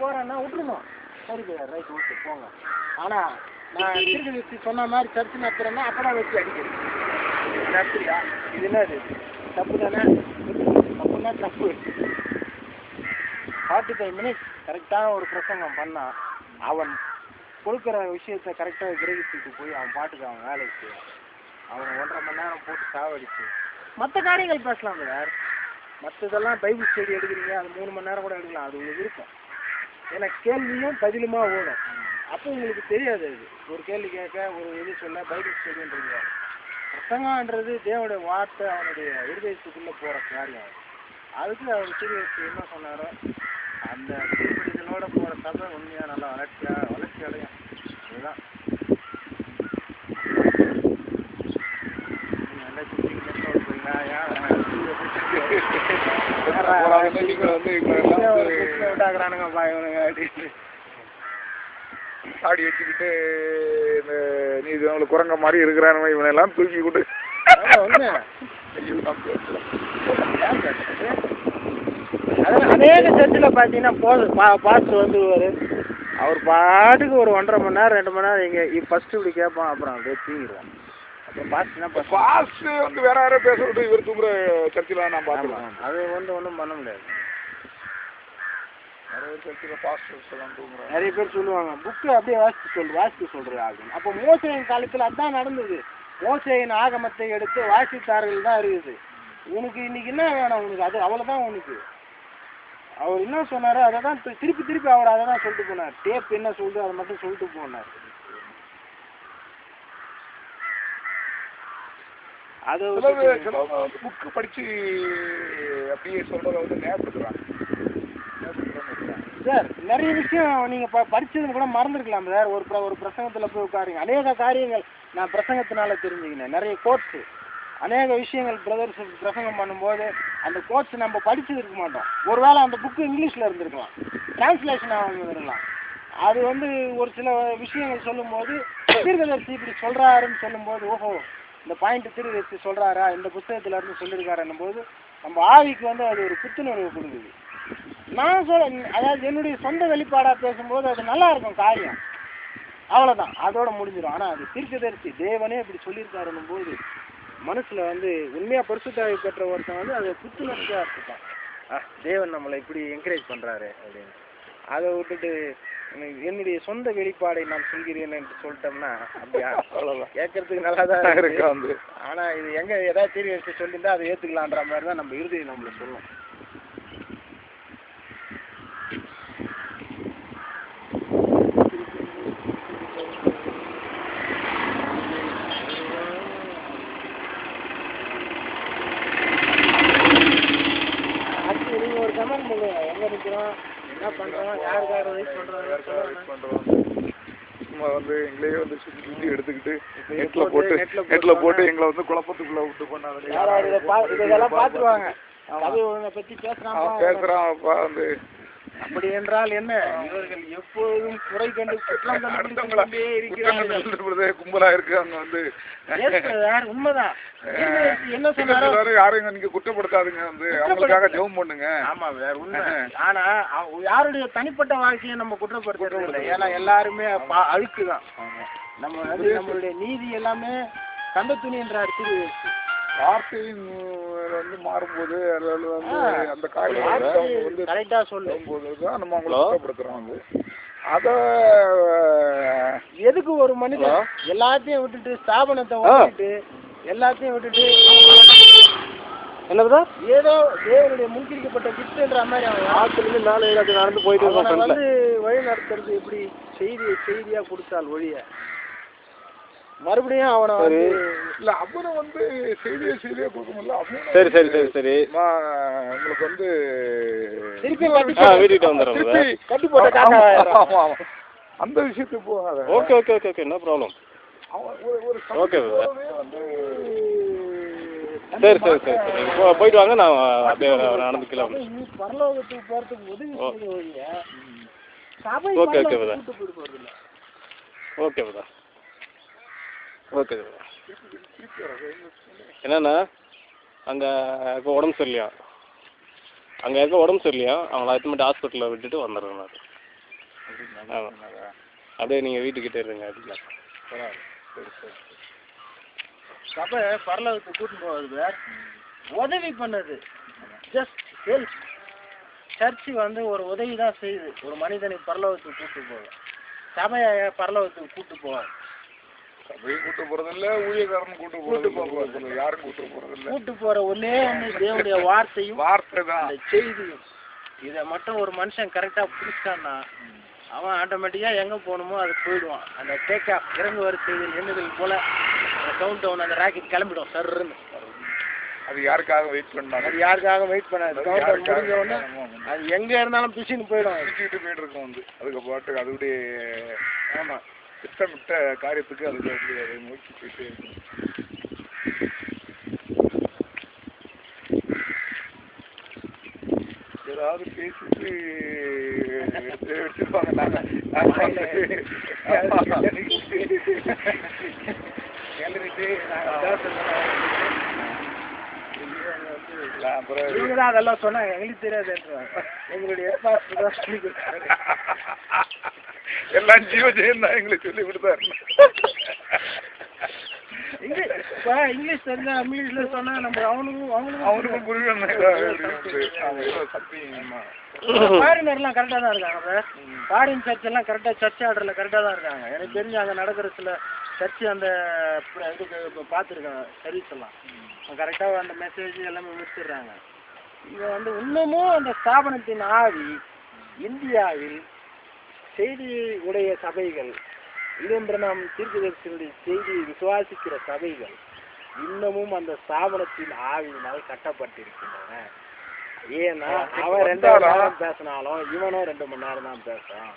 போகிறேன்னா விட்டுருணும். சரி right okay போங்க. ஆனால் நான் திருக்கி சொன்ன மாதிரி சர்ச்சு நடத்துகிறேன்னா அப்போதான் வச்சு அடிக்கிறது. நடத்துறியா இது என்ன இது தப்பு தானே? தப்புன்னா தப்பு. 45 மினிட்ஸ் கரெக்டான ஒரு பிரசங்கம் பண்ணால் அவன் கொடுக்குற விஷயத்தை கரெக்டாக கிரகிச்சுட்டு போய் அவன் பாட்டுக்கு அவன் வேலைக்கு அவன் 1.5 மணி நேரம் போட்டு சாவடிச்சு மற்ற காரியங்கள் பேசலாம் சார். மற்றதெல்லாம் பைபிள் ஸ்டடி எடுக்கிறீங்க, அது 3 மணி நேரம் கூட எடுக்கலாம், அது உங்களுக்கு இருக்கும். ஏன்னா கேள்வியும் பதிலுமா ஓடும். அப்போ உங்களுக்கு தெரியாது. அது ஒரு கேள்வி கேட்க ஒரு இது சொல்ல பைபிள் ஸ்டடின்றது பிரசங்கன்றது தேவனுடைய வார்த்தை அவனுடைய இருதயத்துக்குள்ளே போகிற காரியம். அதுக்கு அவர் சீரியஸ் என்ன சொன்னாரோ அந்த திருப்பதிகளோட போகிற சபை உண்மையாக நல்லா வளர்ச்சி அடையும். அதுதான் சாடி வச்சுக்கிட்டு இந்த நீ அவங்களுக்கு குரங்க மாதிரி இருக்கிறானுங்க இவனெல்லாம் தூக்கி கொண்டு அநேக சர்ச்சில் பார்த்தீங்கன்னா பாஸ்டர் வந்துருவார். அவர் பாட்டுக்கு ஒரு 1.5 மணி நேரம் 2 மணி நேரம் இங்கே ஃபஸ்ட்டு இப்படி கேட்பான், அப்புறம் அப்படியே தூங்கிடுவான். அப்புறம் பாஸ்ட் வந்து வேற யாரோ பேச விட்டு இவர் தூங்குற சர்ச்சில் நான் பார்த்துருவேன். அது ஒன்றும் பண்ண முடியாது. நிறைய சர்ச்சில் பாஸ்டர்ஸ் எல்லாம் தூங்குறாங்க. நிறைய பேர் சொல்லுவாங்க புக்கு அப்படியே வாசிக்க சொல்கிறாங்க. அப்போ மோசையின் காலத்தில் அதுதான் நடந்தது. மோசையின் ஆகமத்தை எடுத்து வாசித்தார்கள் தான் இருக்குது. உனக்கு இன்னைக்கு என்ன வேணும்? உனக்கு அது அவ்வளோதான் உனக்கு. அவர் என்ன சொன்னார் அதை தான் திருப்பி அவர் அதை தான் சொல்லிட்டு போனார். டேப் என்ன சொல்லுது அதை மட்டும் சொல்லிட்டு போனார். அது புக்கு படித்து அப்படியே சொல்கிறத வந்து ஞாபகப்படுத்துகிறாங்க சார். நிறைய விஷயம் நீங்கள் படித்ததுன்னு கூட மறந்துருக்கலாம் சார். ஒரு பிரசங்கத்தில் போய் உட்காருங்க. அநேக காரியங்கள் நான் பிரசங்கத்தினால தெரிஞ்சுக்கினேன். நிறைய கோட்ஸு அநேக விஷயங்கள் பிரதர்ஸ் பிரசங்கம் பண்ணும்போது அந்த கோட்ஸ் நம்ம படிச்சுட்டு இருக்க மாட்டோம். ஒருவேளை அந்த புக்கு இங்கிலீஷில் இருந்திருக்கலாம், டிரான்ஸ்லேஷன் ஆகிருக்கலாம். அது வந்து ஒரு சில விஷயங்கள் சொல்லும்போது தீர்க்கதரிசி இப்படி சொல்கிறாருன்னு சொல்லும்போது ஓஹோ இந்த பாயிண்ட் தீர்க்கதரிசி சொல்கிறாரா இந்த புத்தகத்தில் இருந்து சொல்லியிருக்காருன்னும் போது நம்ம ஆவிக்கு வந்து அது ஒரு புத்துணர்வு கொடுக்குது. நான் அதாவது என்னுடைய சொந்த வெளிப்பாடாக பேசும்போது அது நல்லா இருக்கும் காரியம், அவ்வளோதான், அதோட முடிஞ்சிடும். ஆனால் அது தீர்க்கதரிசி தேவனே இப்படி சொல்லியிருக்காருன்னும் போது மனசில் வந்து உண்மையாக பரிசுத்தாவி பெற்ற ஒருத்தன் வந்து அது புத்துணர்ச்சியாக இருக்கான். தேவன் நம்மளை இப்படி என்கரேஜ் பண்ணுறாரு அப்படின்னு. அதை விட்டுட்டு என்னுடைய சொந்த வெளிப்பாடை நான் சொல்கிறேன் என்று சொல்லிட்டோம்னா அப்படியா அவ்வளோதான், கேட்கறதுக்கு நல்லா தான் இருக்கு வந்து. ஆனால் இது எங்கே ஏதாவது தெரிய சொல்லியிருந்தா அதை ஏற்றுக்கலான்ற மாதிரி தான் நம்ம இறுதியை நம்மளை சொல்லும். எங்கே நிற்கிறோம், என்ன பண்ணுறோம், யாருக்காக வெயிட் பண்ணுறோம், சும்மா வந்து எங்களையே வந்து சுற்றி எடுத்துக்கிட்டு நெட்டில் போட்டு எங்களை வந்து குழப்பத்துக்குள்ளே விட்டு பண்ணாங்க. இதெல்லாம் பார்த்துருவாங்க. அதை பற்றி பேசுகிறான்ப்பா வந்து. அப்படி என்றால் என்ன, இவர்கள் எப்போதும் குறை கண்டு குற்றம் கண்டுபிடித்துக்கொண்டே இருக்கிறார்கள். கும்பலா இருக்கு அங்க வந்து. உண்மைதான். என்ன சொன்னாரு, யாரையும் நீங்க குற்றப்படுத்தாதுங்க வந்து அவங்களுக்காக ஜெபம் பண்ணுங்க. ஆமா வேற உண்மை. ஆனா யாருடைய தனிப்பட்ட வாழ்க்கையை நம்ம குற்றப்படுத்துறது இல்லை. ஏன்னா எல்லாருமே அழுக்குதான். நம்மளுடைய நீதி எல்லாமே கண்ட துணி என்றார் திரு வார்த்தையின் வந்து மாறும்போது அதில் வந்து அந்த காரியத்தை வந்து கரெக்டாக சொல்லும் போது தான் நம்ம அவங்களை குற்றப்படுத்துகிறோம். வந்து அதை எதுக்கு ஒரு மனிதன் எல்லாத்தையும் விட்டுட்டு ஸ்தாபனத்தை விட்டுட்டு எல்லாத்தையும் விட்டுட்டு என்னதான் ஏதோ தேவனுடைய முன்கிரிக்கப்பட்ட கிஃப்ட்ன்ற மாதிரி அவன் ஆற்றுலேருந்து மேலே எல்லாத்தையும் நடந்து போயிட்டு வந்து வழி நடத்துறது எப்படி செய்தியாக கொடுத்தால் ஒழிய மறுபடியும் அவனை வந்து இல்லை அவனை வந்து செய்தியாக கொடுக்க முடியல. சரி உங்களுக்கு வந்து திருப்பி வீட்டுக்கு வந்துடுறேன் கட்டி போட்ட ஆமாம் அந்த விஷயத்துக்கு போகாத. Okay no problem. ஓகே வந்து சரி போயிட்டு வாங்க. நான் அப்படியே நடந்துக்கலாம். பரலோகத்துக்கு போகிறதுக்கு உதவி ஓகே என்னண்ணா அங்கே இப்போ உடம்பு சரியில்லையா அவங்கள எடுத்து மட்டும் ஹாஸ்பிட்டலில் விட்டுட்டு வந்துடுறேன் நான். ஆமாம் அப்படியே நீங்கள் வீட்டுக்கிட்டே இருங்க அப்படிலாம். சபை பரலோகத்துக்கு கூட்டின்னு போகுது, உதவி பண்ணுது, ஜஸ்ட் ஹெல்ப். சர்ச்சு வந்து ஒரு உதவி தான் செய்யுது, ஒரு மனிதனை பரலோகத்துக்கு கூட்டு போகுது. சபையை பரலோகத்துக்கு கூட்டு போகாது. சபையை கூட்டு போறதில்ல, ஊழியக்காரன் கூட்டு போறது, யாரும் கூட்டு போறதில்ல. கூட்டு போற ஒன்னே ஒன்று தேவனுடைய வார்த்தையும் வார்த்தை தான், அந்த செய்தியும். இதை மட்டும் ஒரு மனுஷன் கரெக்டா பிடிச்சிட்டான்னா அவன் ஆட்டோமேட்டிக்கா எங்க போகணுமோ அது போயிடுவான். அந்த டேக் ஆஃப் இறங்கு வரிசையில் எண்ணுதல் போல கவுண்ட் டவுன் அந்த ராக்கெட் கிளம்பிடும் சர்ன்னு. அது யாருக்காக வெயிட் பண்ணாங்க, அது யாருக்காக வெயிட் பண்ணாது. கவுண்ட் டவுன் முடிஞ்ச உடனே அது எங்க இருந்தாலும் பிசின்னு போயிடும். பிடிச்சிட்டு போயிட்டு இருக்கும் வந்து அதுக்கு பாட்டுக்கு அதுடைய ஆமா திட்டமிட்ட காரியத்துக்கு அதுக்கு அப்படி அதை நோக்கி போயிட்டு இருக்கும். ஏதாவது பேசிட்டு வச்சிருப்பாங்க. இவங்கதான் அதெல்லாம் சொன்னாங்க, எங்களுக்கு தெரியாதுன்றாங்க. எங்களுடைய எல்லாம் ஜீவஜெயம் தான் எங்களுக்கு சொல்லி கொடுத்தாரு. இங்கிலீஷ் தெரிஞ்சா இங்கிலீஷ்ல சொன்னா நம்ம அவனுக்கும் புரியும். ஃபாரினர்லாம் கரெக்டாக தான் இருக்காங்க சார். ஃபாரின் சர்ச் எல்லாம் கரெக்டாக சர்ச் ஆர்டர்ல கரெக்டாக தான் இருக்காங்க. எனக்கு தெரிஞ்சு அங்கே நடக்கிற சில சர்ச்சு அந்த இதுக்கு இப்போ பார்த்துருக்கேன் சர்வீஸ் எல்லாம் கரெக்டாக அந்த மெசேஜ் எல்லாமே முடிச்சிடுறாங்க. இங்கே வந்து இன்னமும் அந்த ஸ்தாபனத்தின் ஆவி இந்தியாவில் செய்தி உடைய சபைகள் இதென்று நாம் தீர்க்கதரிசிகளுடைய செய்தியை விசுவாசிக்கிற சபைகள் இன்னமும் அந்த ஸ்தாபனத்தின் ஆவியினால் கட்டப்பட்டிருக்கின்றன. ஏன்னா அவன் 2 மணி நேரம் பேசினாலும் இவனும் 2 மணி நேரம் தான் பேசுறான்.